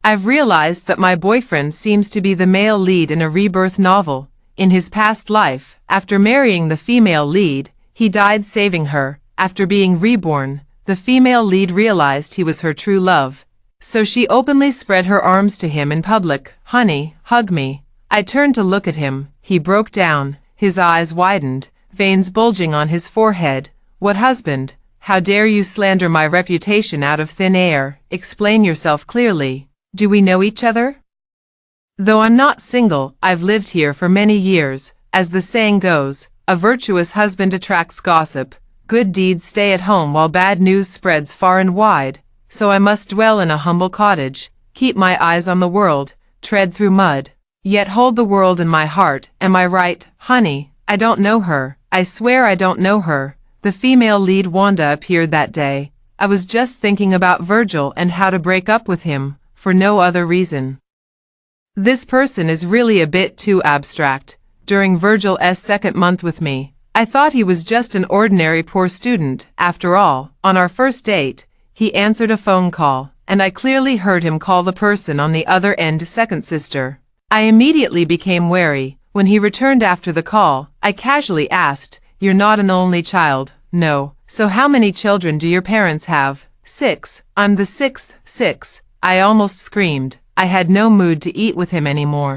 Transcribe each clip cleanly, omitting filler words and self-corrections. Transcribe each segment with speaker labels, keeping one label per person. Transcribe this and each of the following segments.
Speaker 1: I've realized that my boyfriend seems to be the male lead in a Rebirth novel. In his past life, after marrying the female lead, he died saving her. After being reborn, the female lead realized he was her true love. So she openly spread her arms to him in public. "Honey, hug me." I turned to look at him. He broke down, his eyes widened, veins bulging on his forehead. "What husband? How dare you slander my reputation out of thin air? Explain yourself clearly. Do we know each other?" Though I'm not single, I've lived here for many years. As the saying goes, a virtuous husband attracts gossip. Good deeds stay at home while bad news spreads far and wide. So I must dwell in a humble cottage, keep my eyes on the world, tread through mud, yet hold the world in my heart. Am I right, honey? I don't know her. I swear I don't know her. The female lead Wanda appeared that day. I was just thinking about Virgil and how to break up with him, for no other reason. This person is really a bit too abstract. During Virgil's second month with me, I thought he was just an ordinary poor student. After all, on our first date, he answered a phone call, and I clearly heard him call the person on the other end second sister. I immediately became wary. When he returned after the call, I casually asked, "You're not an only child?" "No." "So how many children do your parents have?" "6. I'm the sixth." "6." I almost screamed. I had no mood to eat with him anymore.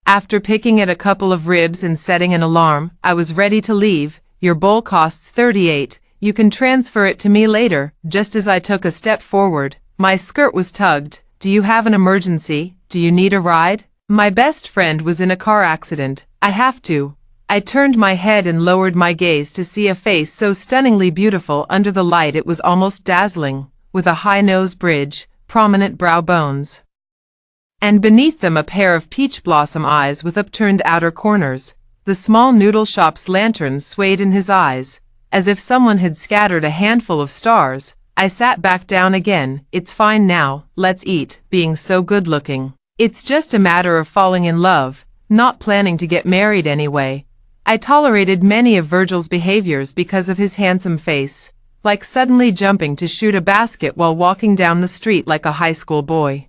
Speaker 1: After picking at a couple of ribs and setting an alarm, I was ready to leave. "Your bowl costs 38. You can transfer it to me later." Just as I took a step forward, my skirt was tugged. "Do you have an emergency? Do you need a ride?" My best friend was in a car accident. "I have to." I turned my head and lowered my gaze to see a face so stunningly beautiful under the light it was almost dazzling, with a high nose bridge, prominent brow bones, and beneath them a pair of peach blossom eyes with upturned outer corners. The small noodle shop's lantern swayed in his eyes, as if someone had scattered a handful of stars. I sat back down again. "It's fine now, let's eat." Being so good-looking, it's just a matter of falling in love, not planning to get married anyway. I tolerated many of Virgil's behaviors because of his handsome face, like suddenly jumping to shoot a basket while walking down the street like a high school boy,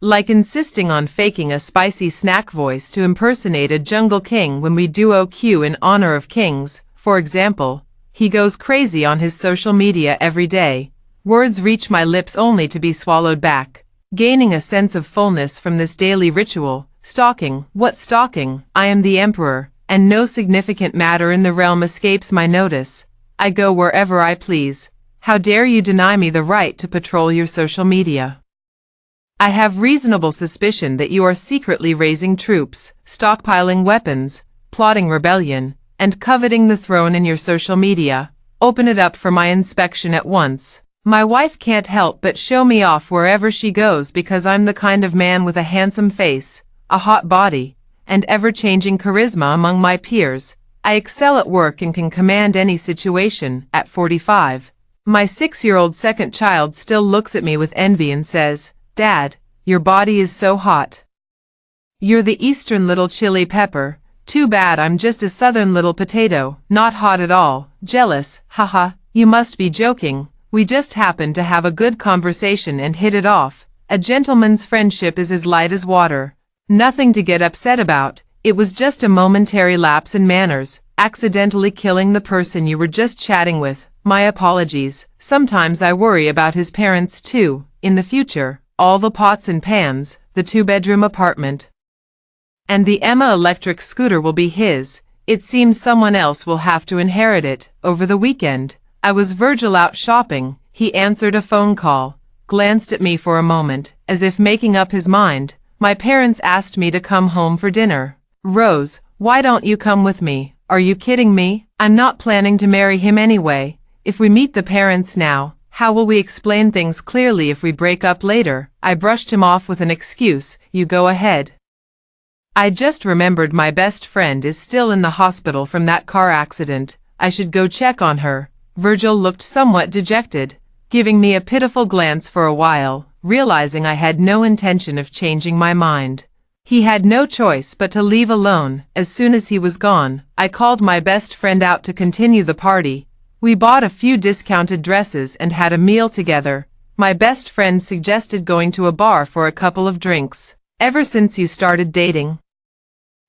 Speaker 1: like insisting on faking a spicy snack voice to impersonate a jungle king when we do OQ in honor of kings. For example, he goes crazy on his social media every day. Words reach my lips only to be swallowed back, gaining a sense of fullness from this daily ritual. Stalking. What stalking? I am the emperor, and no significant matter in the realm escapes my notice. I go wherever I please. How dare you deny me the right to patrol your social media? I have reasonable suspicion that you are secretly raising troops, stockpiling weapons, plotting rebellion, and coveting the throne in your social media. Open it up for my inspection at once. My wife can't help but show me off wherever she goes because I'm the kind of man with a handsome face, a hot body, and ever-changing charisma among my peers. I excel at work and can command any situation. At 45, my 6-year-old second child still looks at me with envy and says, "Dad, your body is so hot. You're the eastern little chili pepper." Too bad I'm just a southern little potato, not hot at all. Jealous? Haha, you must be joking. We just happened to have a good conversation and hit it off. A gentleman's friendship is as light as water. Nothing to get upset about. It was just a momentary lapse in manners, accidentally killing the person you were just chatting with. My apologies. Sometimes I worry about his parents too. In the future, all the pots and pans, the 2-bedroom apartment, and the Emma electric scooter will be his. It seems someone else will have to inherit it. Over the weekend, I was Virgil out shopping. He answered a phone call, glanced at me for a moment, as if making up his mind. My parents asked me to come home for dinner. "Rose, why don't you come with me?" Are you kidding me? I'm not planning to marry him anyway. If we meet the parents now, how will we explain things clearly if we break up later? I brushed him off with an excuse. "You go ahead. I just remembered my best friend is still in the hospital from that car accident. I should go check on her." Virgil looked somewhat dejected, giving me a pitiful glance for a while, realizing I had no intention of changing my mind. He had no choice but to leave alone. As soon as he was gone, I called my best friend out to continue the party. We bought a few discounted dresses and had a meal together. My best friend suggested going to a bar for a couple of drinks. Ever since you started dating?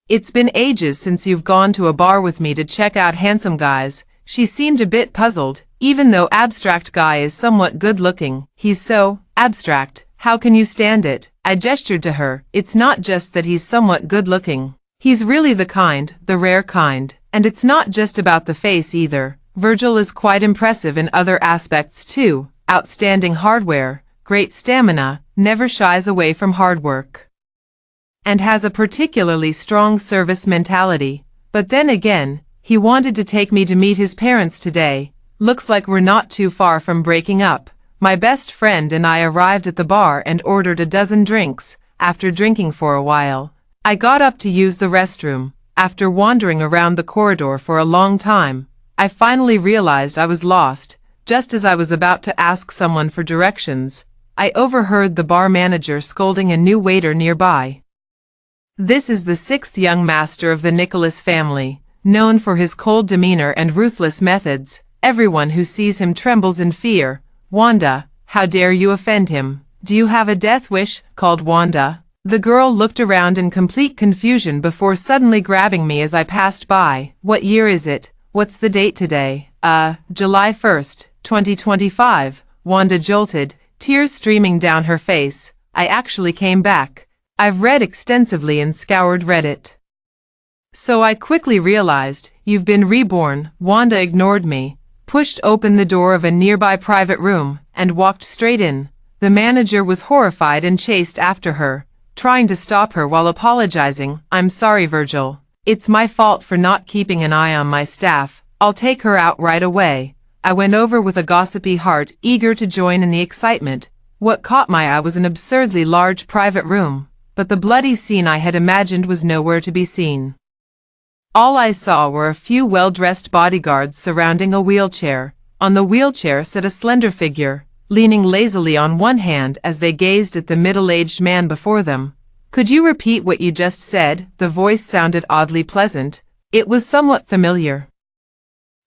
Speaker 1: It's been ages since you've gone to a bar with me to check out handsome guys. She seemed a bit puzzled, even though abstract guy is somewhat good-looking. He's so abstract. How can you stand it? I gestured to her. It's not just that he's somewhat good-looking. He's really the rare kind. And it's not just about the face either. Virgil is quite impressive in other aspects too. Outstanding hardware, great stamina, never shies away from hard work, and has a particularly strong service mentality. But then again, he wanted to take me to meet his parents today. Looks like we're not too far from breaking up. My best friend and I arrived at the bar and ordered a dozen drinks. After drinking for a while, I got up to use the restroom. After wandering around the corridor for a long time, I finally realized I was lost. Just as I was about to ask someone for directions, I overheard the bar manager scolding a new waiter nearby. This is the sixth young master of the Nicholas family, known for his cold demeanor and ruthless methods. Everyone who sees him trembles in fear. Wanda, how dare you offend him? Do you have a death wish? Called Wanda. The girl looked around in complete confusion before suddenly grabbing me as I passed by. What year is it? What's the date today? July 1st, 2025. Wanda jolted, tears streaming down her face. I actually came back. I've read extensively and scoured Reddit. So I quickly realized, you've been reborn. Wanda ignored me, pushed open the door of a nearby private room, and walked straight in. The manager was horrified and chased after her, trying to stop her while apologizing. I'm sorry, Virgil. It's my fault for not keeping an eye on my staff. I'll take her out right away. I went over with a gossipy heart, eager to join in the excitement. What caught my eye was an absurdly large private room, but the bloody scene I had imagined was nowhere to be seen. All I saw were a few well-dressed bodyguards surrounding a wheelchair. On the wheelchair sat a slender figure, leaning lazily on one hand as they gazed at the middle-aged man before them. Could you repeat what you just said? The voice sounded oddly pleasant. It was somewhat familiar,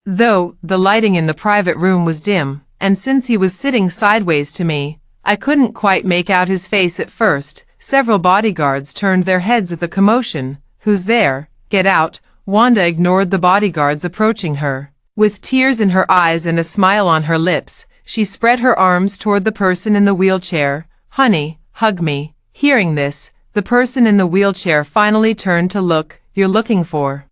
Speaker 1: though the lighting in the private room was dim, and since he was sitting sideways to me, I couldn't quite make out his face at first. Several bodyguards turned their heads at the commotion. Who's there? Get out. Wanda ignored the bodyguards approaching her. With tears in her eyes and a smile on her lips, she spread her arms toward the person in the wheelchair. Honey, hug me. Hearing this, the person in the wheelchair finally turned to look. You're looking for...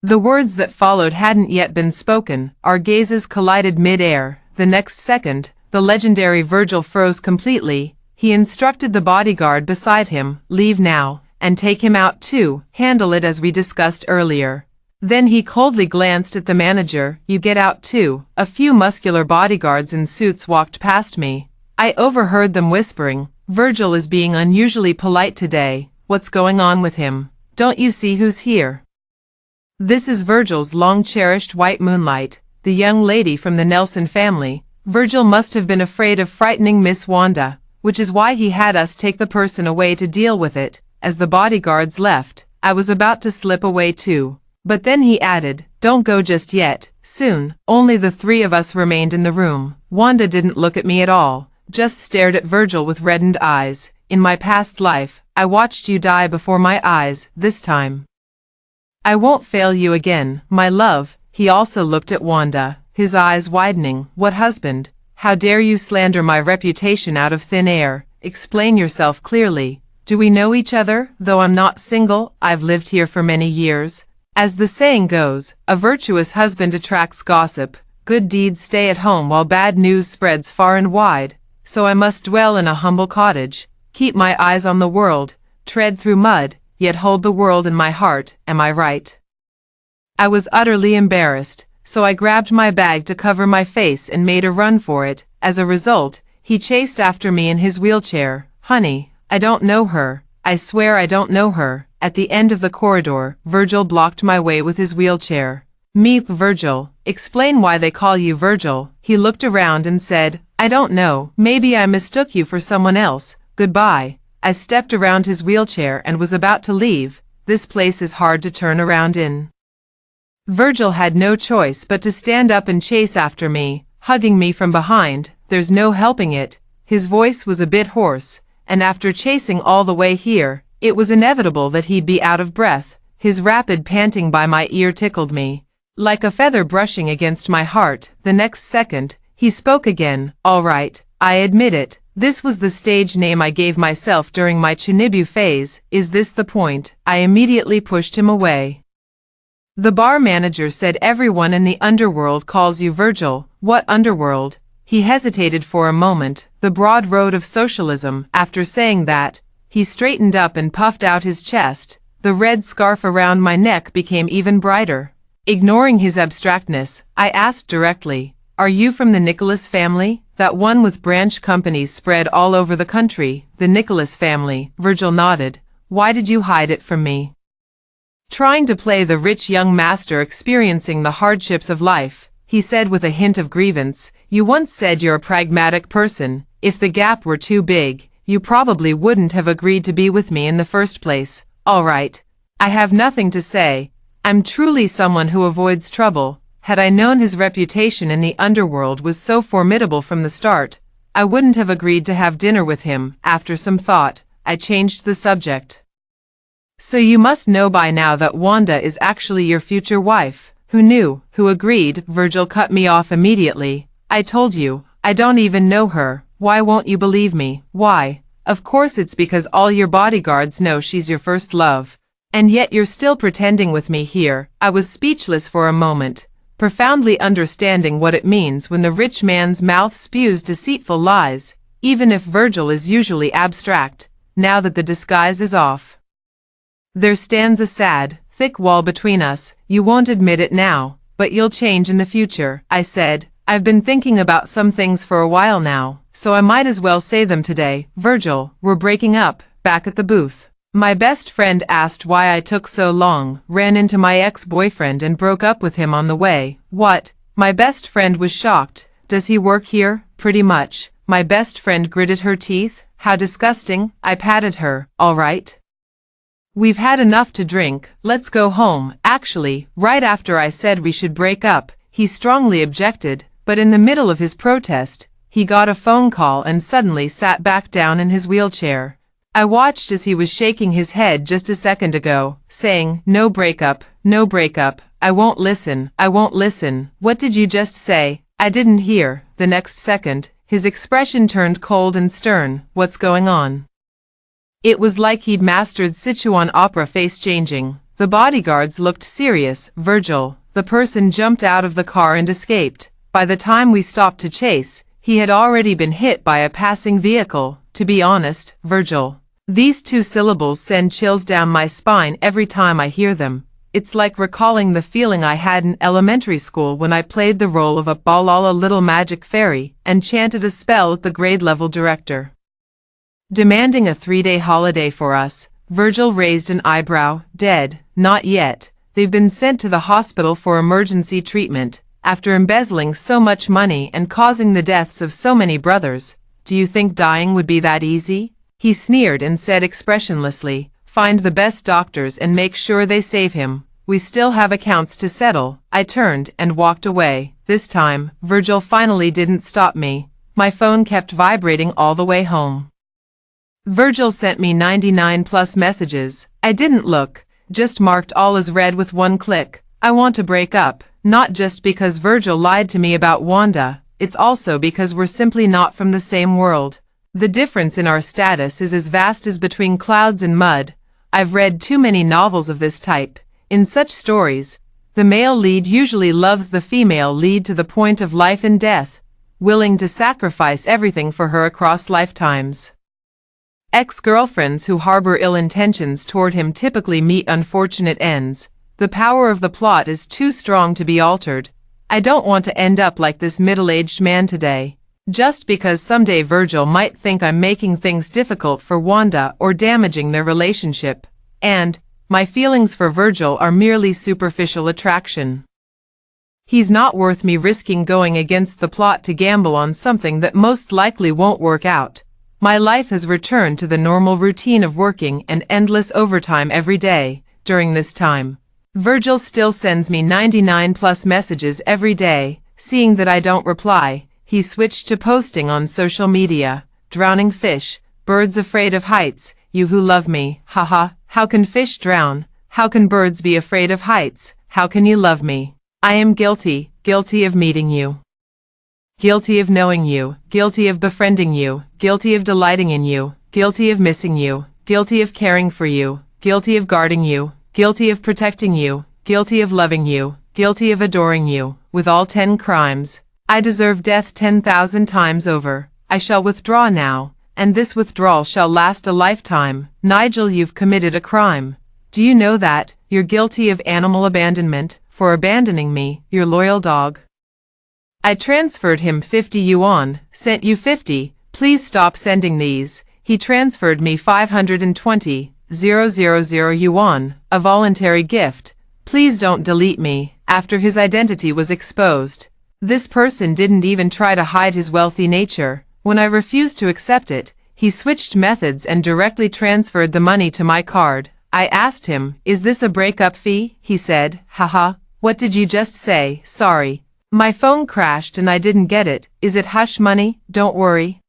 Speaker 1: The words that followed hadn't yet been spoken. Our gazes collided mid-air. The next second, the legendary Virgil froze completely. He instructed the bodyguard beside him, leave now, and take him out too, handle it as we discussed earlier. Then he coldly glanced at the manager, you get out too. A few muscular bodyguards in suits walked past me. I overheard them whispering, Virgil is being unusually polite today. What's going on with him? Don't you see who's here? This is Virgil's long-cherished white moonlight, the young lady from the Nelson family. Virgil must have been afraid of frightening Miss Wanda, which is why he had us take the person away to deal with it. As the bodyguards left, I was about to slip away too. But then he added, don't go just yet, soon. Only the three of us remained in the room. Wanda didn't look at me at all, just stared at Virgil with reddened eyes. In my past life, I watched you die before my eyes. This time, I won't fail you again, my love. He also looked at Wanda, his eyes widening. What husband? How dare you slander my reputation out of thin air? Explain yourself clearly. Do we know each other? Though I'm not single, I've lived here for many years. As the saying goes, a virtuous husband attracts gossip. Good deeds stay at home while bad news spreads far and wide. So I must dwell in a humble cottage, keep my eyes on the world, tread through mud, yet hold the world in my heart. Am I right? I was utterly embarrassed, so I grabbed my bag to cover my face and made a run for it. As a result, he chased after me in his wheelchair. Honey, I don't know her. I swear I don't know her. At the end of the corridor, Virgil blocked my way with his wheelchair. Meet Virgil. Explain why they call you Virgil. He looked around and said, I don't know. Maybe I mistook you for someone else. Goodbye. I stepped around his wheelchair and was about to leave. This place is hard to turn around in. Virgil had no choice but to stand up and chase after me, hugging me from behind. there's no helping it. His voice was a bit hoarse, and after chasing all the way here, it was inevitable that he'd be out of breath. His rapid panting by my ear tickled me. Like a feather brushing against my heart, the next second, he spoke again. All right, I admit it. This was the stage name I gave myself during my Chunibu phase. Is this the point? I immediately pushed him away. The bar manager said everyone in the underworld calls you Virgil. What underworld? He hesitated for a moment. The broad road of socialism. After saying that, he straightened up and puffed out his chest. The red scarf around my neck became even brighter. Ignoring his abstractness, I asked directly, "Are you from the Nicholas family? That one with branch companies spread all over the country?" "The Nicholas family," Virgil nodded. "Why did you hide it from me?" Trying to play the rich young master experiencing the hardships of life, he said with a hint of grievance, "You once said you're a pragmatic person. If the gap were too big, you probably wouldn't have agreed to be with me in the first place." All right. I have nothing to say. I'm truly someone who avoids trouble. Had I known his reputation in the underworld was so formidable from the start, I wouldn't have agreed to have dinner with him. After some thought, I changed the subject. "So you must know by now that Wanda is actually your future wife." "Who knew? Who agreed?" Virgil cut me off immediately. "I told you, I don't even know her. Why won't you believe me?" "Why?" "Of course it's because all your bodyguards know she's your first love. And yet you're still pretending with me here." I was speechless for a moment, profoundly understanding what it means when the rich man's mouth spews deceitful lies, even if Virgil is usually abstract, now that the disguise is off. "There stands a sad, thick wall between us. You won't admit it now, but you'll change in the future," I said. "I've been thinking about some things for a while now, so I might as well say them today." "Virgil, we're breaking up." Back at the booth, my best friend asked why I took so long. "Ran into my ex-boyfriend and broke up with him on the way." "What?" My best friend was shocked. "Does he work here?" "Pretty much." My best friend gritted her teeth. "How disgusting." I patted her. "All right. We've had enough to drink. Let's go home." Actually, right after I said we should break up, he strongly objected, but in the middle of his protest, he got a phone call and suddenly sat back down in his wheelchair. I watched as he was shaking his head just a second ago, saying, "No breakup, no breakup. I won't listen, I won't listen." "What did you just say?" I didn't hear. The next second, his expression turned cold and stern. "What's going on?" It was like he'd mastered Sichuan opera face changing. The bodyguards looked serious. "Virgil." The person jumped out of the car and escaped. By the time we stopped to chase, he had already been hit by a passing vehicle. To be honest, Virgil. These two syllables send chills down my spine every time I hear them. It's like recalling the feeling I had in elementary school when I played the role of a Balala little magic fairy and chanted a spell at the grade-level director. Demanding a 3-day holiday for us, Virgil raised an eyebrow. "Dead?" "Not yet. They've been sent to the hospital for emergency treatment, after embezzling so much money and causing the deaths of so many brothers. Do you think dying would be that easy?" He sneered and said expressionlessly, "Find the best doctors and make sure they save him. We still have accounts to settle." I turned and walked away. This time, Virgil finally didn't stop me. My phone kept vibrating all the way home. Virgil sent me 99 plus messages. I didn't look, just marked all as read with one click. I want to break up, not just because Virgil lied to me about Wanda, it's also because we're simply not from the same world. The difference in our status is as vast as between clouds and mud. I've read too many novels of this type. In such stories, the male lead usually loves the female lead to the point of life and death, willing to sacrifice everything for her across lifetimes. Ex-girlfriends who harbor ill intentions toward him typically meet unfortunate ends. The power of the plot is too strong to be altered. I don't want to end up like this middle-aged man today, just because someday Virgil might think I'm making things difficult for Wanda or damaging their relationship. And my feelings for Virgil are merely superficial attraction. He's not worth me risking going against the plot to gamble on something that most likely won't work out. My life has returned to the normal routine of working and endless overtime every day. During this time, Virgil still sends me 99 plus messages every day. Seeing that I don't reply, he switched to posting on social media. Drowning fish, birds afraid of heights, you who love me, haha, how can fish drown? How can birds be afraid of heights? How can you love me? I am guilty, guilty of meeting you. Guilty of knowing you, guilty of befriending you, guilty of delighting in you, guilty of missing you, guilty of caring for you, guilty of guarding you, guilty of protecting you, guilty of loving you, guilty of adoring you, with all 10 crimes. I deserve death 10,000 times over. I shall withdraw now, and this withdrawal shall last a lifetime. Nigel, you've committed a crime. Do you know that? You're guilty of animal abandonment, for abandoning me, your loyal dog. I transferred him 50 yuan, sent you 50, please stop sending these. He transferred me 520,000 yuan, a voluntary gift. Please don't delete me, after his identity was exposed. This person didn't even try to hide his wealthy nature. When I refused to accept it, he switched methods and directly transferred the money to my card. I asked him, is this a breakup fee? He said, haha, what did you just say? Sorry. My phone crashed and I didn't get it. Is it hush money? Don't worry.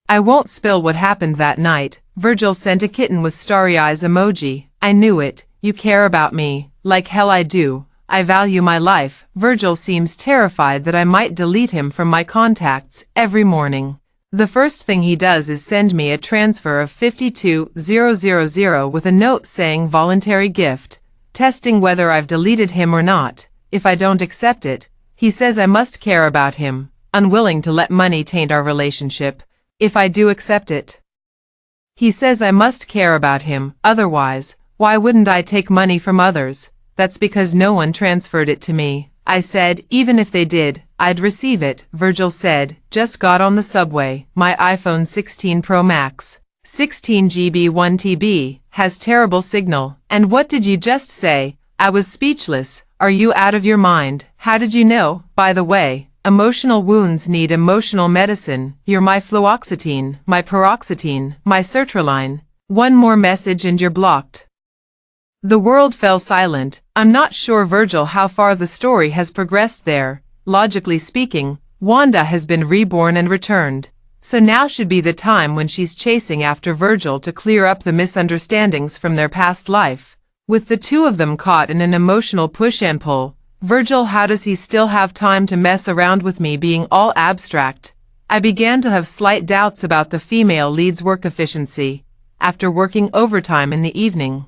Speaker 1: I won't spill what happened that night. Virgil sent a kitten with starry eyes emoji. I knew it. You care about me. Like hell I do. I value my life. Virgil seems terrified that I might delete him from my contacts every morning. The first thing he does is send me a transfer of 52,000 with a note saying voluntary gift, testing whether I've deleted him or not. If I don't accept it, he says I must care about him, unwilling to let money taint our relationship. If I do accept it, he says I must care about him, otherwise, why wouldn't I take money from others? That's because no one transferred it to me. I said, even if they did, I'd receive it. Virgil said, just got on the subway. My iPhone 16 Pro Max, 16 GB 1 TB, has terrible signal. And what did you just say? I was speechless. Are you out of your mind? How did you know? By the way, emotional wounds need emotional medicine. You're my fluoxetine, my paroxetine, my sertraline. One more message and you're blocked. The world fell silent. I'm not sure, Virgil, how far the story has progressed there. Logically speaking, Wanda has been reborn and returned. So now should be the time when she's chasing after Virgil to clear up the misunderstandings from their past life. With the two of them caught in an emotional push and pull, Virgil, how does he still have time to mess around with me being all abstract? I began to have slight doubts about the female lead's work efficiency. After working overtime in the evening,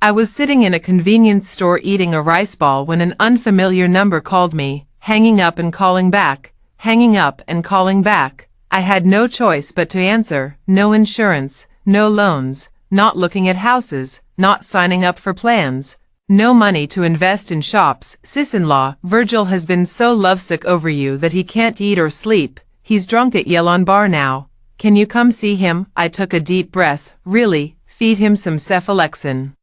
Speaker 1: I was sitting in a convenience store eating a rice ball when an unfamiliar number called me, hanging up and calling back, hanging up and calling back. I had no choice but to answer. No insurance, no loans, not looking at houses, not signing up for plans, no money to invest in shops. Sis-in-law, Virgil has been so lovesick over you that he can't eat or sleep. He's drunk at Yellon Bar now. Can you come see him? I took a deep breath. Really, feed him some cephalexin.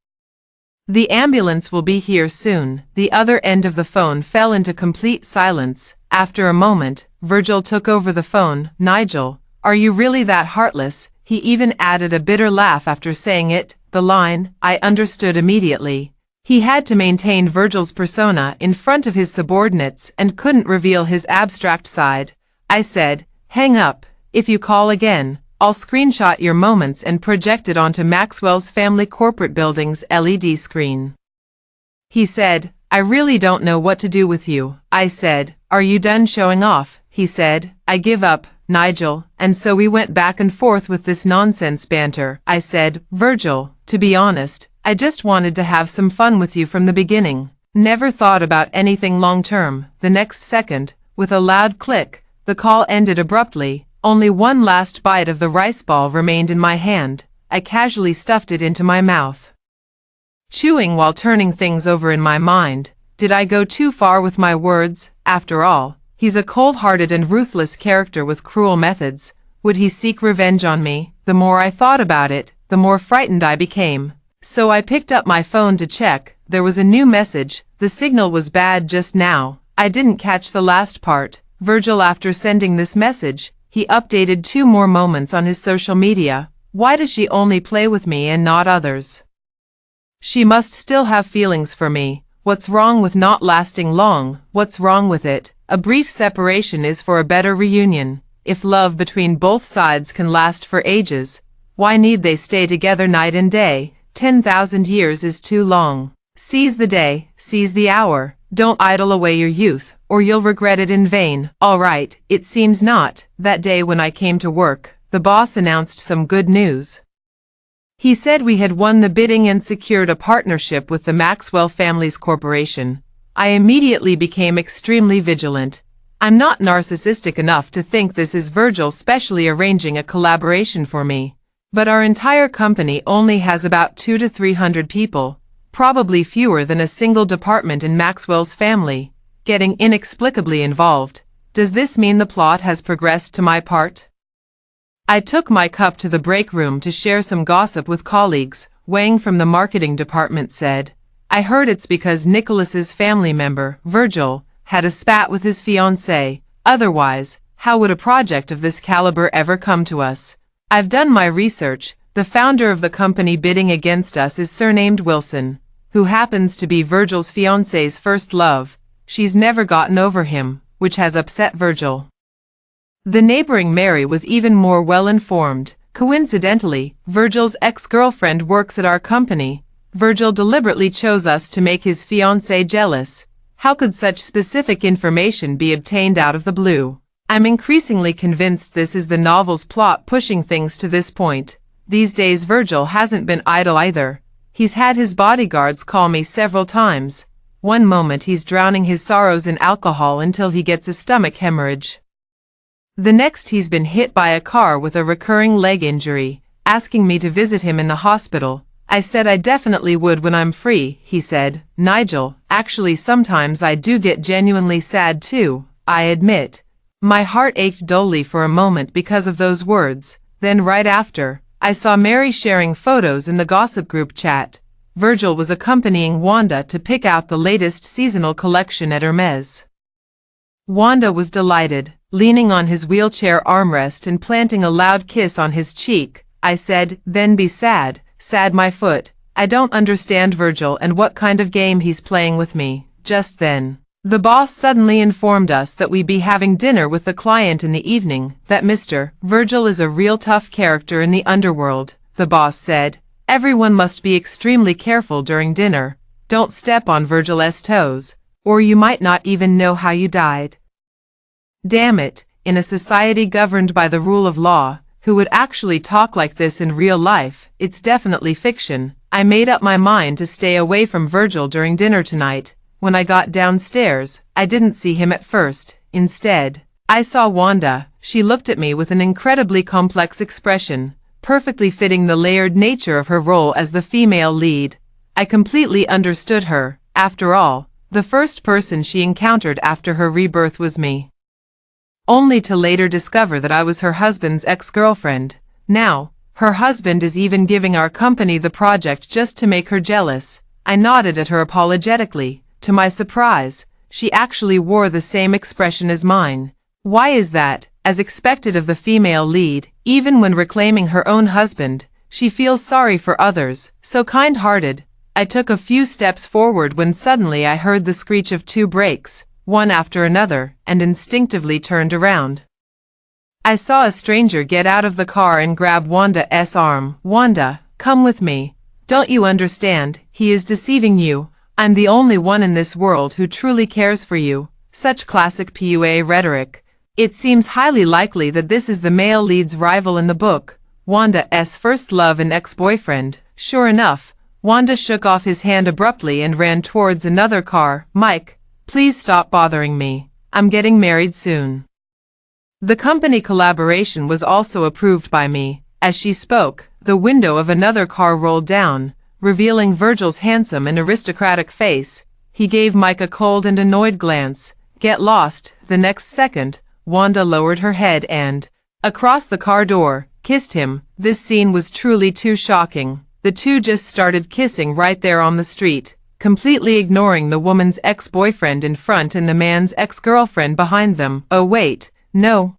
Speaker 1: The ambulance will be here soon. The other end of the phone fell into complete silence. After a moment, Virgil took over the phone. Nigel, are you really that heartless? He even added a bitter laugh after saying it. The line, I understood immediately. He had to maintain Virgil's persona in front of his subordinates and couldn't reveal his abstract side. I said, hang up. If you call again, I'll screenshot your moments and project it onto Maxwell's family corporate building's LED screen. He said, I really don't know what to do with you. I said, are you done showing off? He said, I give up, Nigel. And so we went back and forth with this nonsense banter. I said, Virgil, to be honest, I just wanted to have some fun with you from the beginning. Never thought about anything long-term. The next second, with a loud click, the call ended abruptly. Only one last bite of the rice ball remained in my hand. I casually stuffed it into my mouth, chewing while turning things over in my mind. Did I go too far with my words? After all, he's a cold-hearted and ruthless character with cruel methods. Would he seek revenge on me? The more I thought about it, the more frightened I became. So I picked up my phone to check. There was a new message. The signal was bad just now. I didn't catch the last part. Virgil, after sending this message, he updated 2 more moments on his social media. Why does she only play with me and not others? She must still have feelings for me. What's wrong with not lasting long? What's wrong with it? A brief separation is for a better reunion. If love between both sides can last for ages, why need they stay together night and day? 10,000 years is too long. Seize the day, seize the hour. Don't idle away your youth, or you'll regret it in vain. All right, it seems not. That day when I came to work, the boss announced some good news. He said we had won the bidding and secured a partnership with the Maxwell Families Corporation. I immediately became extremely vigilant. I'm not narcissistic enough to think this is Virgil specially arranging a collaboration for me. But our entire company only has about 200 to 300 people, probably fewer than a single department in Maxwell's family, getting inexplicably involved. Does this mean the plot has progressed to my part? I took my cup to the break room to share some gossip with colleagues. Wang from the marketing department said, I heard it's because Nicholas's family member, Virgil, had a spat with his fiancée. Otherwise, how would a project of this caliber ever come to us? I've done my research. The founder of the company bidding against us is surnamed Wilson, who happens to be Virgil's fiancée's first love. She's never gotten over him, which has upset Virgil. The neighboring Mary was even more well-informed. Coincidentally, Virgil's ex-girlfriend works at our company. Virgil deliberately chose us to make his fiancée jealous. How could such specific information be obtained out of the blue? I'm increasingly convinced this is the novel's plot pushing things to this point. These days Virgil hasn't been idle either. He's had his bodyguards call me several times. One moment he's drowning his sorrows in alcohol until he gets a stomach hemorrhage. The next he's been hit by a car with a recurring leg injury, asking me to visit him in the hospital. I said I definitely would when I'm free, he said. Nigel, actually sometimes I do get genuinely sad too, I admit. My heart ached dully for a moment because of those words. Then right after, I saw Mary sharing photos in the gossip group chat. Virgil was accompanying Wanda to pick out the latest seasonal collection at Hermes. Wanda was delighted, leaning on his wheelchair armrest and planting a loud kiss on his cheek. I said, then be sad, sad my foot. I don't understand Virgil and what kind of game he's playing with me. Just then, the boss suddenly informed us that we'd be having dinner with the client in the evening, that Mr. Virgil is a real tough character in the underworld. The boss said, everyone must be extremely careful during dinner. Don't step on Virgil's toes, or you might not even know how you died. Damn it, in a society governed by the rule of law, who would actually talk like this in real life? It's definitely fiction. I made up my mind to stay away from Virgil during dinner tonight. When I got downstairs, I didn't see him at first. Instead, I saw Wanda. She looked at me with an incredibly complex expression, perfectly fitting the layered nature of her role as the female lead. I completely understood her. After all, the first person she encountered after her rebirth was me. Only to later discover that I was her husband's ex-girlfriend. Now, her husband is even giving our company the project just to make her jealous. I nodded at her apologetically. To my surprise, she actually wore the same expression as mine. Why is that? As expected of the female lead, even when reclaiming her own husband, she feels sorry for others, so kind-hearted. I took a few steps forward when suddenly I heard the screech of two brakes, one after another, and instinctively turned around. I saw a stranger get out of the car and grab Wanda's arm. Wanda, come with me. Don't you understand? He is deceiving you. I'm the only one in this world who truly cares for you. Such classic PUA rhetoric. It seems highly likely that this is the male lead's rival in the book, Wanda's first love and ex-boyfriend. Sure enough, Wanda shook off his hand abruptly and ran towards another car. Mike, please stop bothering me. I'm getting married soon. The company collaboration was also approved by me. As she spoke, the window of another car rolled down, revealing Virgil's handsome and aristocratic face. He gave Mike a cold and annoyed glance. Get lost. The next second, Wanda lowered her head and, across the car door, kissed him. This scene was truly too shocking. The two just started kissing right there on the street, completely ignoring the woman's ex-boyfriend in front and the man's ex-girlfriend behind them. Oh wait, no.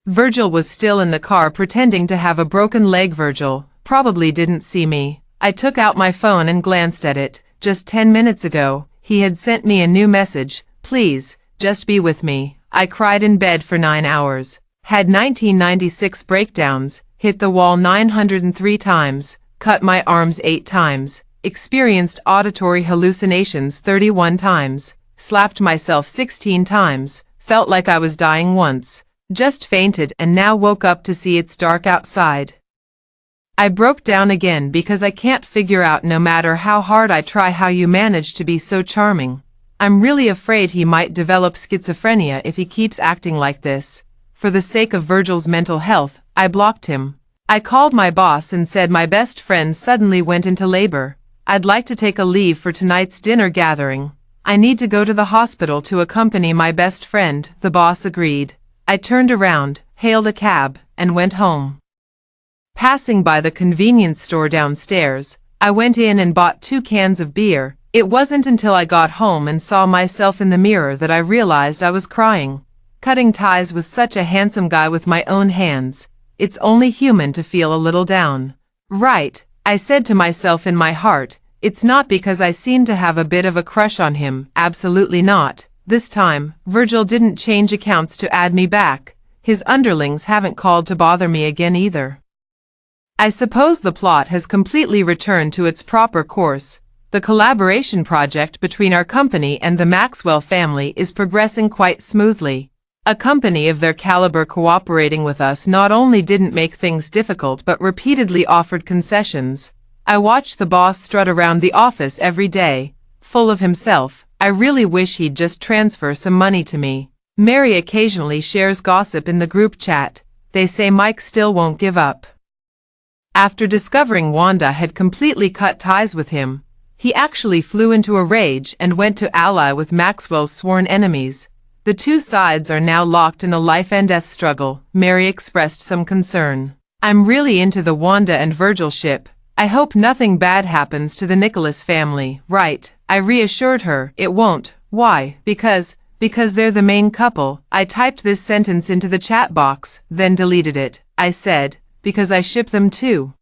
Speaker 1: Virgil was still in the car pretending to have a broken leg. Virgil probably didn't see me. I took out my phone and glanced at it. Just 10 minutes ago, he had sent me a new message. Please, just be with me. I cried in bed for 9 hours. Had 1996 breakdowns, hit the wall 903 times, cut my arms 8 times, experienced auditory hallucinations 31 times, slapped myself 16 times, felt like I was dying once, just fainted and now woke up to see it's dark outside. I broke down again because I can't figure out, no matter how hard I try, how you manage to be so charming. I'm really afraid he might develop schizophrenia if he keeps acting like this. For the sake of Virgil's mental health, I blocked him. I called my boss and said my best friend suddenly went into labor. I'd like to take a leave for tonight's dinner gathering. I need to go to the hospital to accompany my best friend. The boss agreed. I turned around, hailed a cab, and went home. Passing by the convenience store downstairs, I went in and bought 2 cans of beer. It wasn't until I got home and saw myself in the mirror that I realized I was crying. Cutting ties with such a handsome guy with my own hands. It's only human to feel a little down. Right, I said to myself in my heart, it's not because I seem to have a bit of a crush on him, absolutely not. This time, Virgil didn't change accounts to add me back. His underlings haven't called to bother me again either. I suppose the plot has completely returned to its proper course. The collaboration project between our company and the Maxwell family is progressing quite smoothly. A company of their caliber cooperating with us not only didn't make things difficult but repeatedly offered concessions. I watch the boss strut around the office every day, full of himself. I really wish he'd just transfer some money to me. Mary occasionally shares gossip in the group chat. They say Mike still won't give up. After discovering Wanda had completely cut ties with him, he actually flew into a rage and went to ally with Maxwell's sworn enemies. The two sides are now locked in a life-and-death struggle. Mary expressed some concern. I'm really into the Wanda and Virgil ship. I hope nothing bad happens to the Nicholas family, right? I reassured her. It won't. Why? Because they're the main couple. I typed this sentence into the chat box, then deleted it. I said, because I ship them too.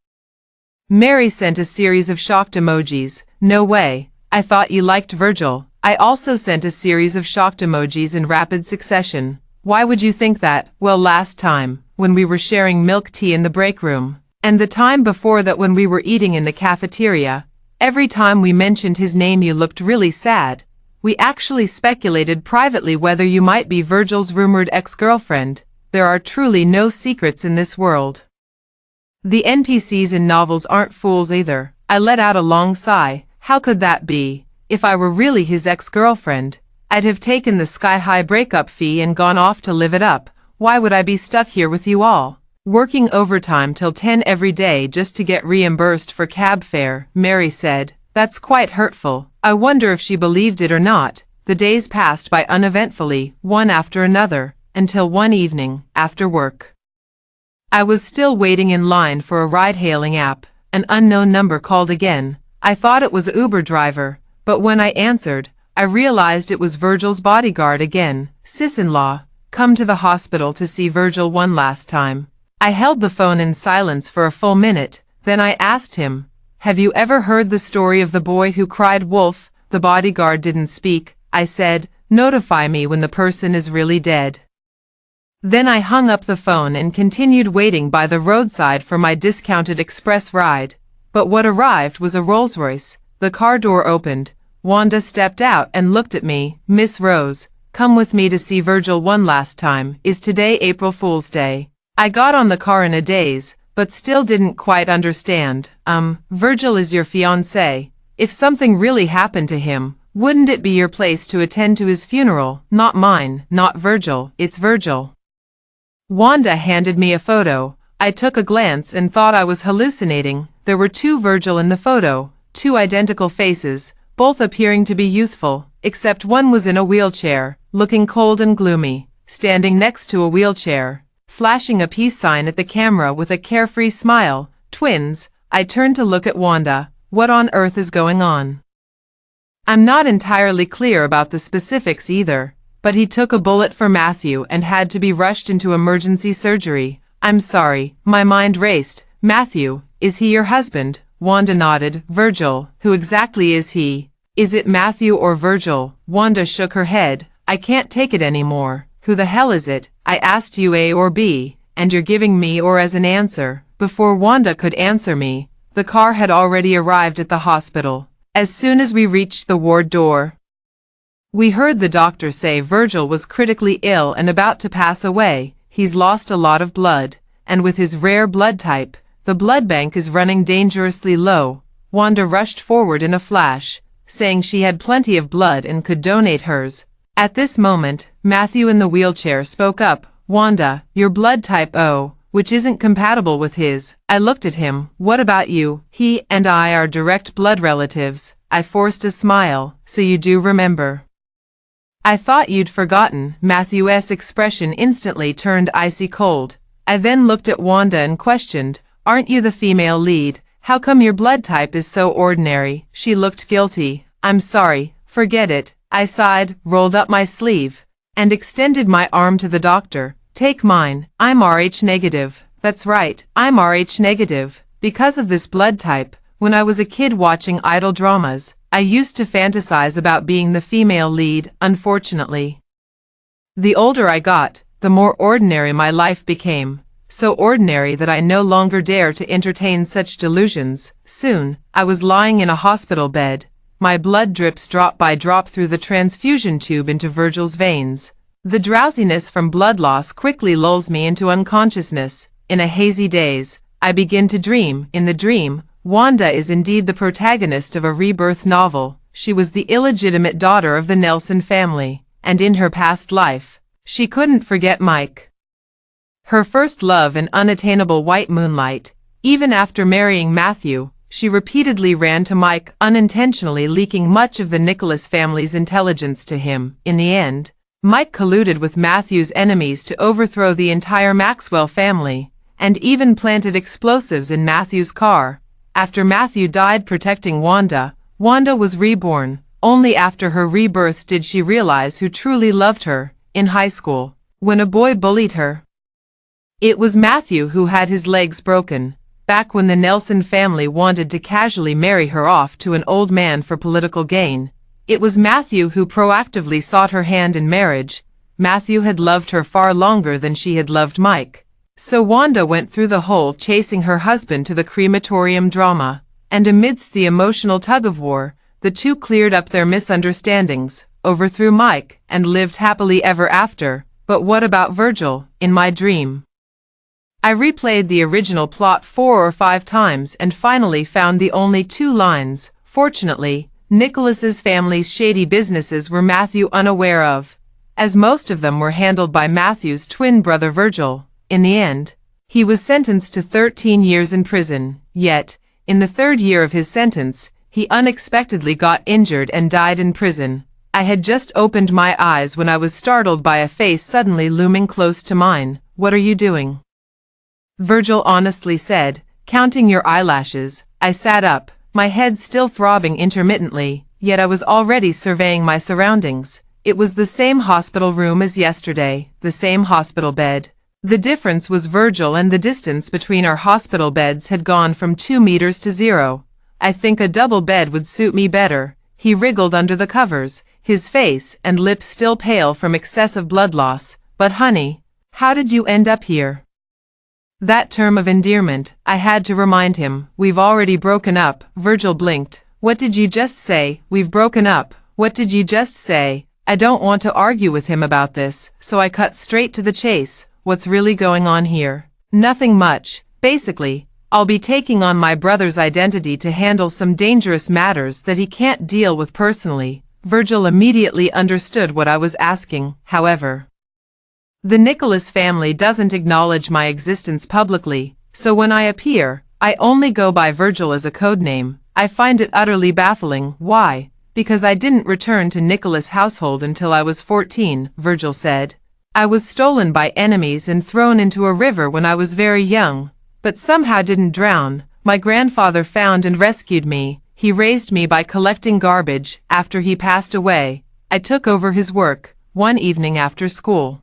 Speaker 1: Mary sent a series of shocked emojis. No way. I thought you liked Virgil. I also sent a series of shocked emojis in rapid succession. Why would you think that? Well, last time, when we were sharing milk tea in the break room, and the time before that when we were eating in the cafeteria, every time we mentioned his name you looked really sad. We actually speculated privately whether you might be Virgil's rumored ex-girlfriend. There are truly no secrets in this world. The NPCs in novels aren't fools either. I let out a long sigh. How could that be? If I were really his ex-girlfriend, I'd have taken the sky-high breakup fee and gone off to live it up. Why would I be stuck here with you all, working overtime till 10 every day just to get reimbursed for cab fare? Mary said, that's quite hurtful. I wonder if she believed it or not. The days passed by uneventfully, one after another, until one evening, after work. I was still waiting in line for a ride-hailing app. An unknown number called again. I thought it was an Uber driver, but when I answered, I realized it was Virgil's bodyguard again. Sis-in-law, come to the hospital to see Virgil one last time. I held the phone in silence for a full minute, then I asked him, have you ever heard the story of the boy who cried wolf? The bodyguard didn't speak. I said, notify me when the person is really dead. Then I hung up the phone and continued waiting by the roadside for my discounted express ride. But what arrived was a Rolls-Royce. The car door opened. Wanda stepped out and looked at me. Miss Rose, come with me to see Virgil one last time. Is today April Fool's Day? I got on the car in a daze, but still didn't quite understand. Virgil is your fiancé. If something really happened to him, wouldn't it be your place to attend to his funeral? Not mine, not Virgil, it's Virgil. Wanda handed me a photo. I took a glance and thought I was hallucinating. There were 2 Virgil in the photo, 2 identical faces, both appearing to be youthful, except one was in a wheelchair, looking cold and gloomy, standing next to a wheelchair, flashing a peace sign at the camera with a carefree smile. Twins. I turned to look at Wanda. What on earth is going on? I'm not entirely clear about the specifics either, but he took a bullet for Matthew and had to be rushed into emergency surgery. I'm sorry, my mind raced. Matthew, is he your husband? Wanda nodded. Virgil, who exactly is he? Is it Matthew or Virgil? Wanda shook her head. I can't take it anymore. Who the hell is it? I asked you A or B, and you're giving me or as an answer. Before Wanda could answer me, the car had already arrived at the hospital. As soon as we reached the ward door, we heard the doctor say Virgil was critically ill and about to pass away. He's lost a lot of blood, and with his rare blood type, the blood bank is running dangerously low. Wanda rushed forward in a flash, saying she had plenty of blood and could donate hers. At this moment, Matthew in the wheelchair spoke up. Wanda, your blood type O, which isn't compatible with his. I looked at him. What about you? He and I are direct blood relatives. I forced a smile. So you do remember. I thought you'd forgotten. Matthew's expression instantly turned icy cold. I then looked at Wanda and questioned, aren't you the female lead? How come your blood type is so ordinary? She looked guilty. I'm sorry, forget it. I sighed, rolled up my sleeve, and extended my arm to the doctor. Take mine. I'm Rh negative. That's right, I'm Rh negative. Because of this blood type, when I was a kid watching idol dramas, I used to fantasize about being the female lead. Unfortunately, the older I got, the more ordinary my life became. So ordinary that I no longer dare to entertain such delusions. Soon, I was lying in a hospital bed. My blood drips drop by drop through the transfusion tube into Virgil's veins. The drowsiness from blood loss quickly lulls me into unconsciousness. In a hazy daze, I begin to dream. In the dream, Wanda is indeed the protagonist of a Rebirth novel. She was the illegitimate daughter of the Nelson family, and in her past life, she couldn't forget Mike, her first love and unattainable white moonlight. Even after marrying Matthew, she repeatedly ran to Mike, unintentionally leaking much of the Nicholas family's intelligence to him. In the end, Mike colluded with Matthew's enemies to overthrow the entire Maxwell family, and even planted explosives in Matthew's car. After Matthew died protecting Wanda, Wanda was reborn. Only after her rebirth did she realize who truly loved her. In high school, when a boy bullied her, it was Matthew who had his legs broken. Back when the Nelson family wanted to casually marry her off to an old man for political gain, it was Matthew who proactively sought her hand in marriage. Matthew had loved her far longer than she had loved Mike. So Wanda went through the whole chasing her husband to the crematorium drama, and amidst the emotional tug-of-war, the two cleared up their misunderstandings, overthrew Mike, and lived happily ever after. But what about Virgil? In my dream, I replayed the original plot 4 or 5 times and finally found the only 2 lines. Fortunately, Nicholas's family's shady businesses were Matthew unaware of, as most of them were handled by Matthew's twin brother Virgil. In the end, he was sentenced to 13 years in prison, yet, in the 3rd year of his sentence, he unexpectedly got injured and died in prison. I had just opened my eyes when I was startled by a face suddenly looming close to mine. What are you doing? Virgil honestly said, counting your eyelashes. I sat up, my head still throbbing intermittently, yet I was already surveying my surroundings. It was the same hospital room as yesterday, the same hospital bed. The difference was Virgil, and the distance between our hospital beds had gone from 2 meters to 0. I think a double bed would suit me better. He wriggled under the covers, his face and lips still pale from excessive blood loss. But honey, how did you end up here? That term of endearment, I had to remind him. We've already broken up. Virgil blinked. What did you just say? We've broken up. What did you just say? I don't want to argue with him about this, so I cut straight to the chase. What's really going on here? Nothing much. Basically, I'll be taking on my brother's identity to handle some dangerous matters that he can't deal with personally. Virgil immediately understood what I was asking. However, the Nicholas family doesn't acknowledge my existence publicly, so when I appear, I only go by Virgil as a code name. I find it utterly baffling. Why? Because I didn't return to Nicholas' household until I was 14, Virgil said. I was stolen by enemies and thrown into a river when I was very young, but somehow didn't drown. My grandfather found and rescued me. He raised me by collecting garbage. After he passed away, I took over his work. One evening after school,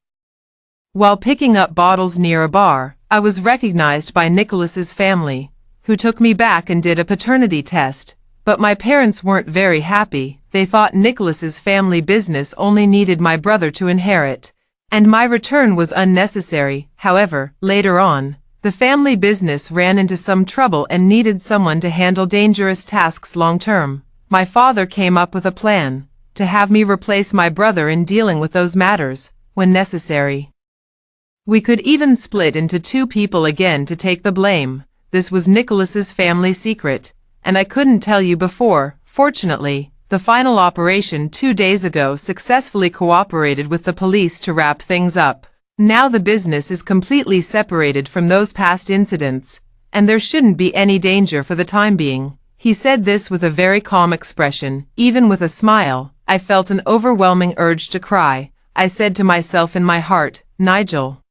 Speaker 1: while picking up bottles near a bar, I was recognized by Nicholas's family, who took me back and did a paternity test. But my parents weren't very happy. They thought Nicholas's family business only needed my brother to inherit, and my return was unnecessary. However, later on, the family business ran into some trouble and needed someone to handle dangerous tasks long-term. My father came up with a plan to have me replace my brother in dealing with those matters, when necessary. We could even split into two people again to take the blame. This was Nicholas's family secret, and I couldn't tell you before. Fortunately, the final operation 2 days ago successfully cooperated with the police to wrap things up. Now the business is completely separated from those past incidents, and there shouldn't be any danger for the time being. He said this with a very calm expression. Even with a smile, I felt an overwhelming urge to cry. I said to myself in my heart, Nigel,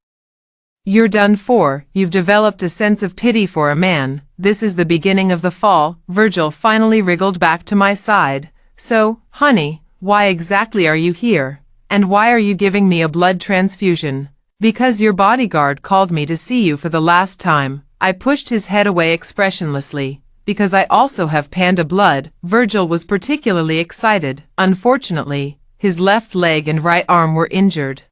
Speaker 1: you're done for. You've developed a sense of pity for a man. This is the beginning of the fall. Virgil finally wriggled back to my side. So, honey, why exactly are you here? And why are you giving me a blood transfusion? Because your bodyguard called me to see you for the last time. I pushed his head away expressionlessly. Because I also have panda blood. Virgil was particularly excited. Unfortunately, his left leg and right arm were injured,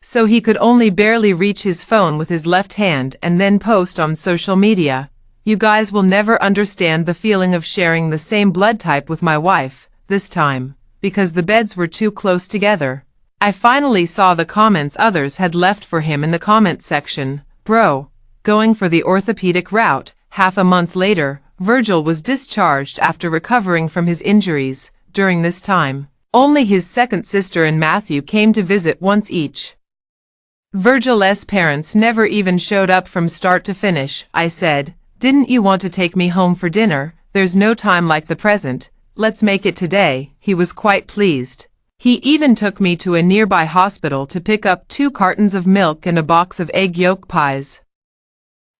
Speaker 1: so he could only barely reach his phone with his left hand and then post on social media. You guys will never understand the feeling of sharing the same blood type with my wife, this time, because the beds were too close together. I finally saw the comments others had left for him in the comment section. Bro, going for the orthopedic route. Half a month later, Virgil was discharged after recovering from his injuries. During this time, only his second sister and Matthew came to visit once each. Virgil's parents never even showed up from start to finish. I said, didn't you want to take me home for dinner? There's no time like the present. Let's make it today. He was quite pleased. He even took me to a nearby hospital to pick up 2 cartons of milk and a box of egg yolk pies.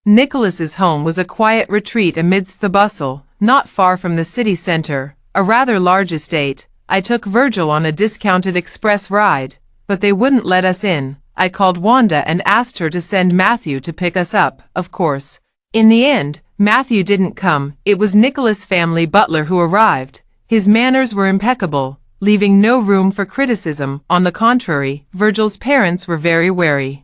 Speaker 1: Nicholas's home was a quiet retreat amidst the bustle, not far from the city center, a rather large estate. I took Virgil on a discounted express ride, but they wouldn't let us in. I called Wanda and asked her to send Matthew to pick us up, of course. In the end, Matthew didn't come. It was Nicholas' family butler who arrived. His manners were impeccable, leaving no room for criticism. On the contrary, Virgil's parents were very wary.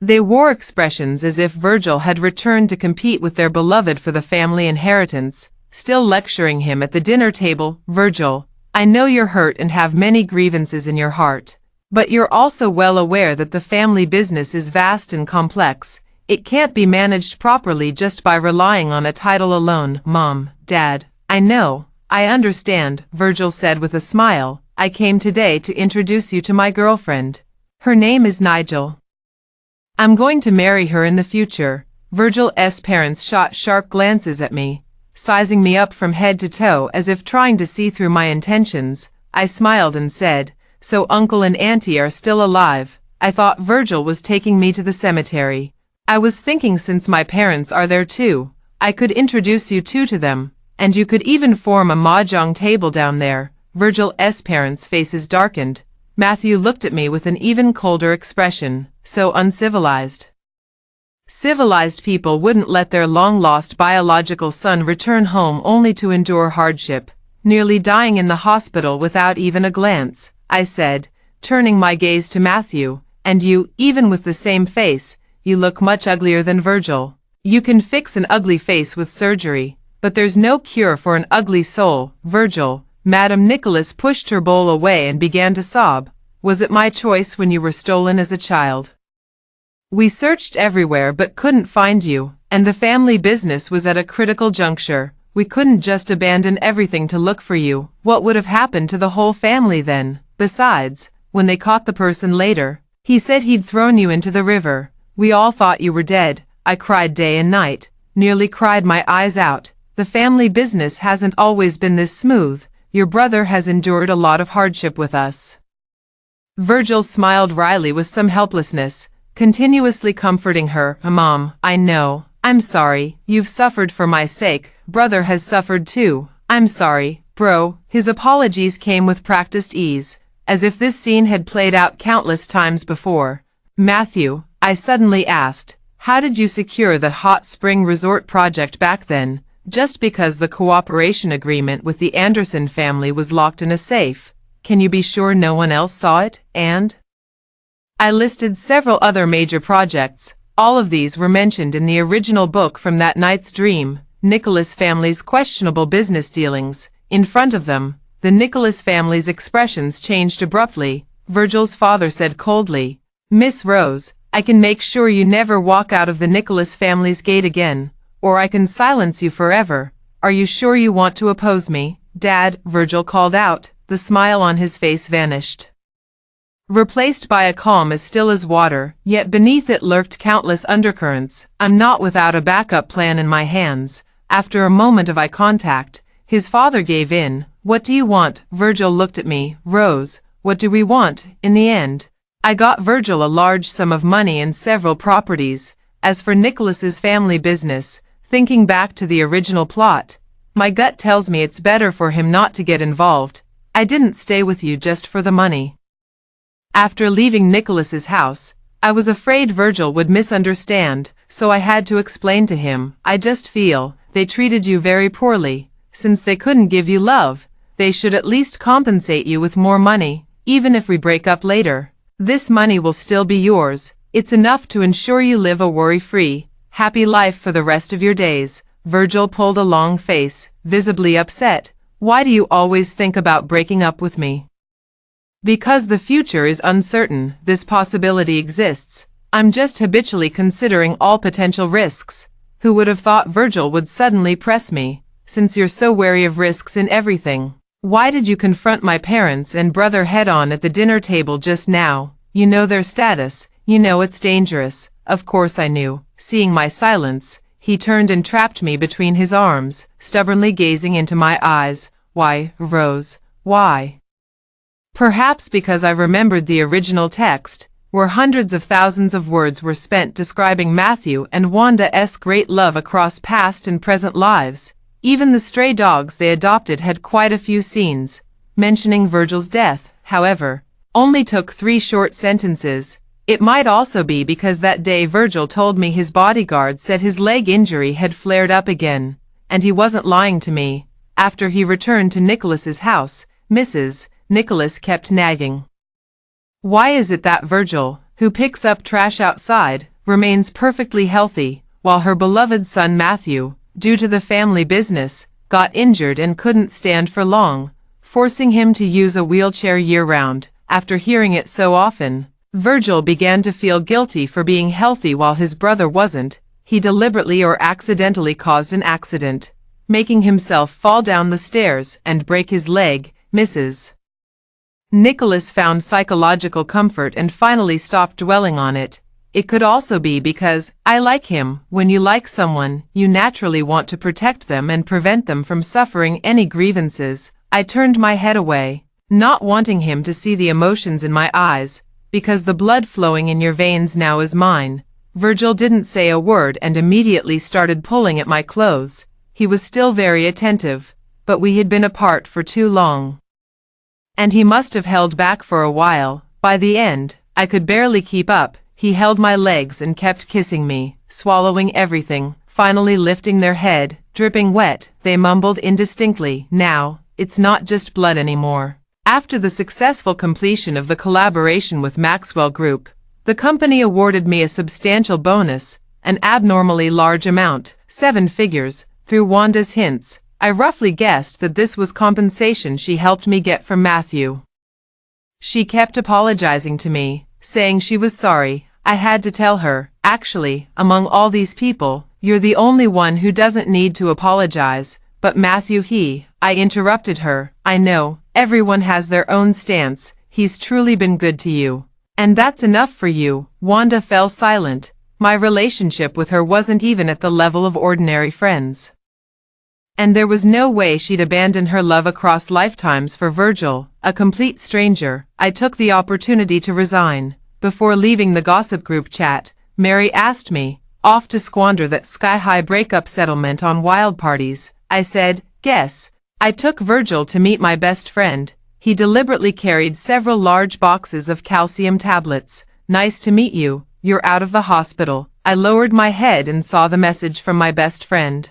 Speaker 1: They wore expressions as if Virgil had returned to compete with their beloved for the family inheritance, still lecturing him at the dinner table. Virgil, I know you're hurt and have many grievances in your heart. But you're also well aware that the family business is vast and complex. It can't be managed properly just by relying on a title alone. Mom, Dad, I know, I understand, Virgil said with a smile. I came today to introduce you to my girlfriend. Her name is Nigel. I'm going to marry her in the future. Virgil's parents shot sharp glances at me, sizing me up from head to toe as if trying to see through my intentions. I smiled and said, so Uncle and Auntie are still alive. I thought Virgil was taking me to the cemetery. I was thinking since my parents are there too, I could introduce you two to them, and you could even form a mahjong table down there. Virgil's parents' faces darkened. Matthew looked at me with an even colder expression. So uncivilized. Civilized people wouldn't let their long-lost biological son return home only to endure hardship, nearly dying in the hospital without even a glance. I said, turning my gaze to Matthew, and you, even with the same face, you look much uglier than Virgil. You can fix an ugly face with surgery, but there's no cure for an ugly soul. Virgil, Madame Nicholas pushed her bowl away and began to sob. Was it my choice when you were stolen as a child? We searched everywhere but couldn't find you, and the family business was at a critical juncture. We couldn't just abandon everything to look for you. What would have happened to the whole family then? Besides, when they caught the person later, he said he'd thrown you into the river. We all thought you were dead. I cried day and night, nearly cried my eyes out. The family business hasn't always been this smooth. Your brother has endured a lot of hardship with us. Virgil smiled wryly with some helplessness, continuously comforting her. Mom, I know. I'm sorry. You've suffered for my sake. Brother has suffered too. I'm sorry, bro. His apologies came with practiced ease, as if this scene had played out countless times before. Matthew, I suddenly asked, how did you secure the hot spring resort project back then? just because the cooperation agreement with the Anderson family was locked in a safe. Can you be sure no one else saw it? And I listed several other major projects. All of these were mentioned in the original book from that night's dream. Nicholas family's questionable business dealings. In front of them, the Nicholas family's expressions changed abruptly. Virgil's father said coldly, "Miss Rose, I can make sure you never walk out of the Nicholas family's gate again, or I can silence you forever. Are you sure you want to oppose me, Dad?" Virgil called out. The smile on his face vanished, replaced by a calm as still as water, yet beneath it lurked countless undercurrents. "I'm not without a backup plan in my hands." After a moment of eye contact, his father gave in. "What do you want?" Virgil looked at me. "Rose, what do we want, in the end?" I got Virgil a large sum of money and several properties. As for Nicholas's family business, thinking back to the original plot, my gut tells me it's better for him not to get involved. I didn't stay with you just for the money. After leaving Nicholas's house, I was afraid Virgil would misunderstand, so I had to explain to him, "I just feel they treated you very poorly. Since they couldn't give you love, they should at least compensate you with more money, even if we break up later. This money will still be yours. It's enough to ensure you live a worry-free, happy life for the rest of your days." Virgil pulled a long face, visibly upset. "Why do you always think about breaking up with me?" "Because the future is uncertain. This possibility exists. I'm just habitually considering all potential risks." Who would have thought Virgil would suddenly press me? "Since you're so wary of risks in everything, why did you confront my parents and brother head-on at the dinner table just now? You know their status. You know it's dangerous." Of course I knew. Seeing my silence, he turned and trapped me between his arms, stubbornly gazing into my eyes. "Why, Rose, why?" Perhaps because I remembered the original text, where hundreds of thousands of words were spent describing Matthew and Wanda's great love across past and present lives. Even the stray dogs they adopted had quite a few scenes. Mentioning Virgil's death, however, only took 3 short sentences. It might also be because that day Virgil told me his bodyguard said his leg injury had flared up again, and he wasn't lying to me. After he returned to Nicholas's house, Mrs. Nicholas kept nagging. Why is it that Virgil, who picks up trash outside, remains perfectly healthy, while her beloved son Matthew, due to the family business, got injured and couldn't stand for long, forcing him to use a wheelchair year-round? After hearing it so often, Virgil began to feel guilty for being healthy while his brother wasn't. He deliberately or accidentally caused an accident, making himself fall down the stairs and break his leg. Mrs. Nicholas found psychological comfort and finally stopped dwelling on it. It could also be because, I like him. When you like someone, you naturally want to protect them and prevent them from suffering any grievances. I turned my head away, not wanting him to see the emotions in my eyes, because the blood flowing in your veins now is mine. Virgil didn't say a word and immediately started pulling at my clothes. He was still very attentive, but we had been apart for too long, and he must have held back for a while. By the end, I could barely keep up. He held my legs and kept kissing me, swallowing everything. Finally lifting their head, dripping wet, they mumbled indistinctly, "Now, it's not just blood anymore." After the successful completion of the collaboration with Maxwell Group, the company awarded me a substantial bonus, an abnormally large amount, 7 figures, through Wanda's hints. I roughly guessed that this was compensation she helped me get from Matthew. She kept apologizing to me, saying she was sorry. I had to tell her, "Actually, among all these people, you're the only one who doesn't need to apologize." "But Matthew, I interrupted her. "I know, everyone has their own stance. He's truly been good to you. And that's enough for you." Wanda fell silent. My relationship with her wasn't even at the level of ordinary friends, and there was no way she'd abandon her love across lifetimes for Virgil, a complete stranger. I took the opportunity to resign. Before leaving the gossip group chat, Mary asked me, off to squander that sky-high breakup settlement on wild parties. I said, "Guess." I took Virgil to meet my best friend. He deliberately carried several large boxes of calcium tablets. "Nice to meet you. You're out of the hospital." I lowered my head and saw the message from my best friend.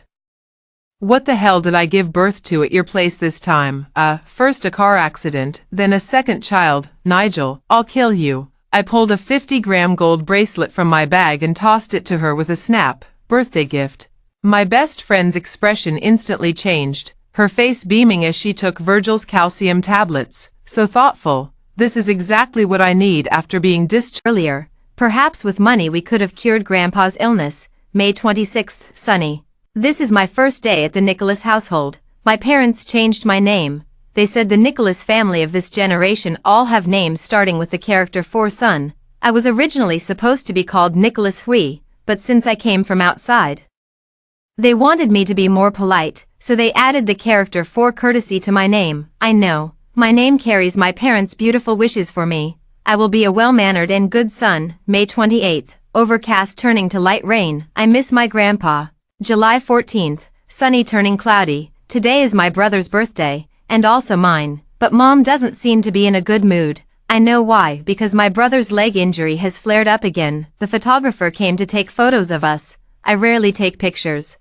Speaker 1: What the hell did I give birth to at your place this time? First a car accident, then a second child. Nigel, I'll kill you. I pulled a 50-gram gold bracelet from my bag and tossed it to her with a snap. Birthday gift. My best friend's expression instantly changed, her face beaming as she took Virgil's calcium tablets. So thoughtful. This is exactly what I need after being discharged
Speaker 2: earlier. Perhaps with money we could have cured Grandpa's illness. May 26th, Sunny. This is my first day at the Nicholas household. My parents changed my name. They said the Nicholas family of this generation all have names starting with the character for son. I was originally supposed to be called Nicholas Hui, but since I came from outside, they wanted me to be more polite, so they added the character for courtesy to my name. I know. My name carries my parents' beautiful wishes for me. I will be a well-mannered and good son. May 28th. Overcast turning to light rain. I miss my grandpa. July 14th. Sunny turning cloudy. Today is my brother's birthday, and also mine, but Mom doesn't seem to be in a good mood. I know why, because my brother's leg injury has flared up again. The photographer came to take photos of us. I rarely take pictures,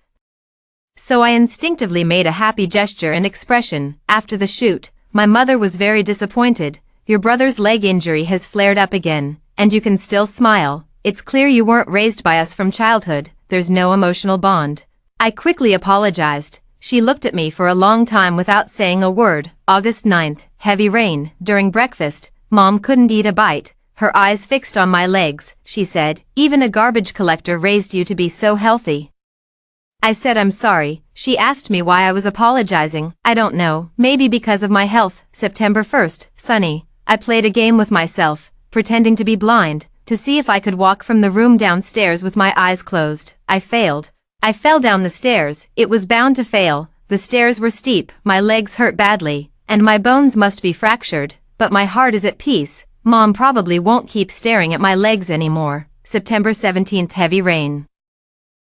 Speaker 2: so I instinctively made a happy gesture and expression. After the shoot, my mother was very disappointed. Your brother's leg injury has flared up again, and you can still smile. It's clear you weren't raised by us from childhood. There's no emotional bond. I quickly apologized. She looked at me for a long time without saying a word. August 9th, heavy rain. During breakfast, Mom couldn't eat a bite. Her eyes fixed on my legs. She said, "Even a garbage collector raised you to be so healthy." I said I'm sorry. She asked me why I was apologizing. I don't know, maybe because of my health. September 1st, Sunny. I played a game with myself, pretending to be blind, to see if I could walk from the room downstairs with my eyes closed. I failed. I fell down the stairs. It was bound to fail. The stairs were steep, my legs hurt badly, and my bones must be fractured, but my heart is at peace. Mom probably won't keep staring at my legs anymore. September 17th, heavy rain.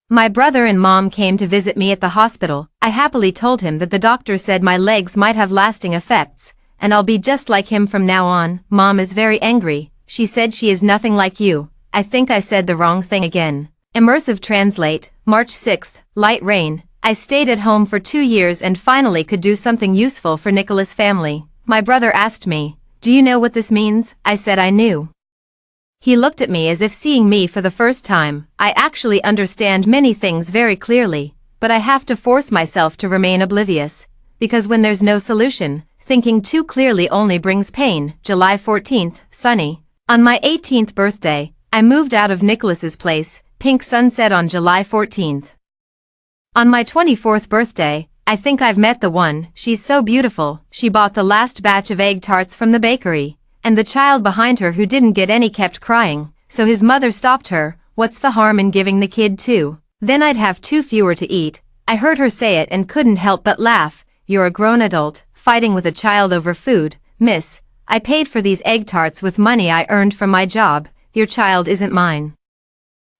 Speaker 2: My brother and Mom came to visit me at the hospital. I happily told him that the doctor said my legs might have lasting effects, and I'll be just like him from now on. Mom is very angry. She said she is nothing like you. I think I said the wrong thing again. Immersive translate. March 6th, light rain. I stayed at home for 2 years and finally could do something useful for Nicholas' family. My brother asked me, "Do you know what this means?" I said I knew. He looked at me as if seeing me for the first time. I actually understand many things very clearly, but I have to force myself to remain oblivious, because when there's no solution, thinking too clearly only brings pain. July 14th, Sunny. On my 18th birthday, I moved out of Nicholas's place. Pink sunset on July 14th. On my 24th birthday, I think I've met the one. She's so beautiful. She bought the last batch of egg tarts from the bakery, and the child behind her who didn't get any kept crying, so his mother stopped her. What's the harm in giving the kid two? Then I'd have 2 fewer to eat. I heard her say it and couldn't help but laugh. You're a grown adult, fighting with a child over food. Miss, I paid for these egg tarts with money I earned from my job. Your child isn't mine.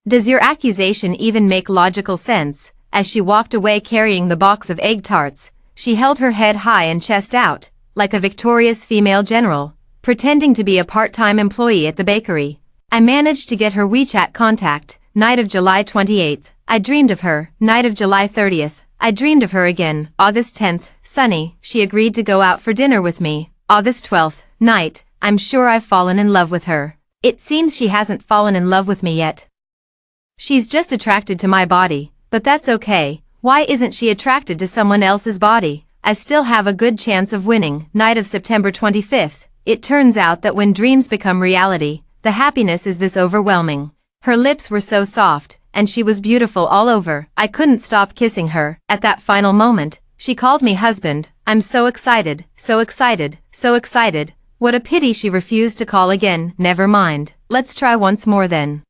Speaker 2: Does your accusation even make logical sense? As she walked away carrying the box of egg tarts, she held her head high and chest out, like a victorious female general, pretending to be a part-time employee at the bakery. I managed to get her WeChat contact. Night of July 28th. I dreamed of her. Night of July 30th. I dreamed of her again. August 10th. Sunny. She agreed to go out for dinner with me. August 12th. Night. I'm sure I've fallen in love with her. It seems she hasn't fallen in love with me yet. She's just attracted to my body, but that's okay. Why isn't she attracted to someone else's body? I still have a good chance of winning. Night of September 25th. It turns out that when dreams become reality, the happiness is this overwhelming. Her lips were so soft, and she was beautiful all over. I couldn't stop kissing her. At that final moment, she called me husband. I'm so excited, so excited, so excited. What a pity she refused to call again. Never mind. Let's try once more then.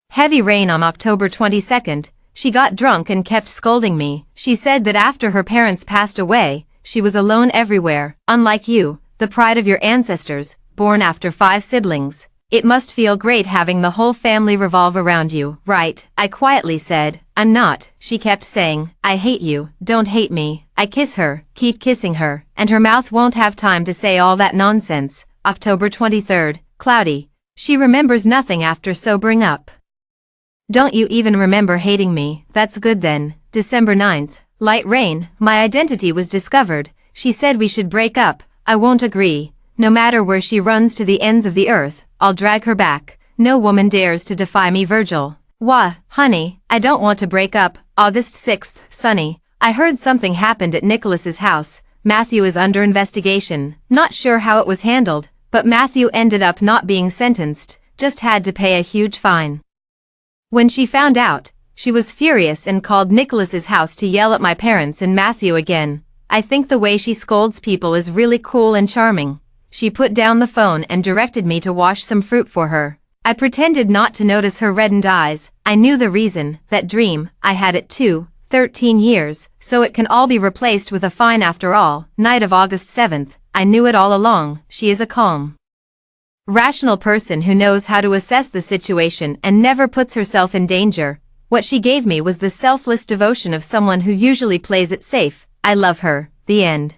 Speaker 2: Heavy rain on October 22nd. She got drunk and kept scolding me. She said that after her parents passed away, she was alone everywhere. Unlike you, the pride of your ancestors, born after 5 siblings. It must feel great having the whole family revolve around you, right? I quietly said, I'm not. She kept saying, I hate you, don't hate me. I kiss her, keep kissing her, and her mouth won't have time to say all that nonsense. October 23rd, cloudy. She remembers nothing after sobering up. Don't you even remember hating me? That's good then. December 9th. Light rain, my identity was discovered. She said we should break up. I won't agree. No matter where she runs to the ends of the earth, I'll drag her back. No woman dares to defy me, Virgil. Wah, honey, I don't want to break up. August 6th, Sunny. I heard something happened at Nicholas's house. Matthew is under investigation. Not sure how it was handled, but Matthew ended up not being sentenced, just had to pay a huge fine. When she found out, she was furious and called Nicholas's house to yell at my parents and Matthew again. I think the way she scolds people is really cool and charming. She put down the phone and directed me to wash some fruit for her. I pretended not to notice her reddened eyes. I knew the reason, that dream, I had it too, 13 years, so it can all be replaced with a fine after all. Night of August 7th, I knew it all along. She is a calm, rational person who knows how to assess the situation and never puts herself in danger. What she gave me was the selfless devotion of someone who usually plays it safe. I love her. The end.